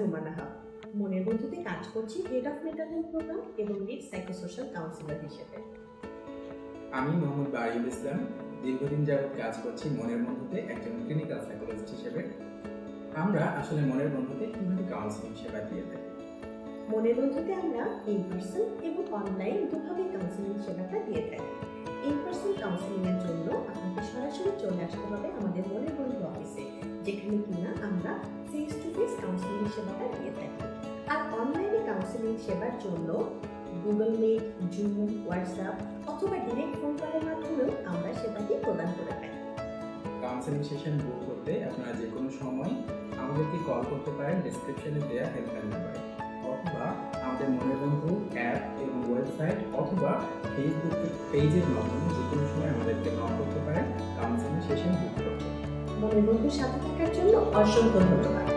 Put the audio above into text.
রুমানা হক। মনের বন্ধুতে কাজ করছি head of mental health programme এবং লিড সাইকোসোশ্যাল কাউন্সিলর হিসেবে। আমি মোহাম্মদ বারিউল ইসলাম, দীর্ঘদিন যাবৎ কাজ করছি মনের বন্ধুতে একজন ক্লিনিক্যাল সাইকোলজিস্ট হিসেবে। আমরা আসলে মনের বন্ধুতে কিভাবে কাউন্সিলিং সেবা দিয়ে থাকি? মনের বন্ধুতে আমরা ইন পার্সন এবং অনলাইন দুভাবে কাউন্সিলিং সেবাটা দিয়ে থাকি। ইন পার্সন কাউন্সিলিং এর জন্য আপনাকে সরাসরি চলে আসতে হবে আমাদের মনের বন্ধু অফিসে, যেখানে কিনা আমরা ফেস টু ফেস কাউন্সিলিং সেবাটা দিয়ে থাকি। আর অনলাইনে কাউন্সিলিং সেবার জন্য গুগল মিট, জুম, হোয়াটসঅ্যাপ অথবা ডিরেক্ট ফোন কলের মাধ্যমেও আমরা সেবাটি প্রদান করে থাকি। কাউন্সিলিং সেশন বুক করতে আপনারা যে কোনো সময় আমাদেরকে কল করতে পারেন ডেসক্রিপশনে দেওয়া হেল্পলাইন নাম্বারে, অথবা আমাদের মনের বন্ধু অ্যাপ এবং ওয়েবসাইট অথবা ফেসবুক পেজের মাধ্যমে যে কোনো সময় আমাদেরকে নক করতে পারেন কাউন্সিলিং সেশন বুক করতে। মনের বন্ধুর সাথে থাকার জন্য অসংখ্য ধন্যবাদ।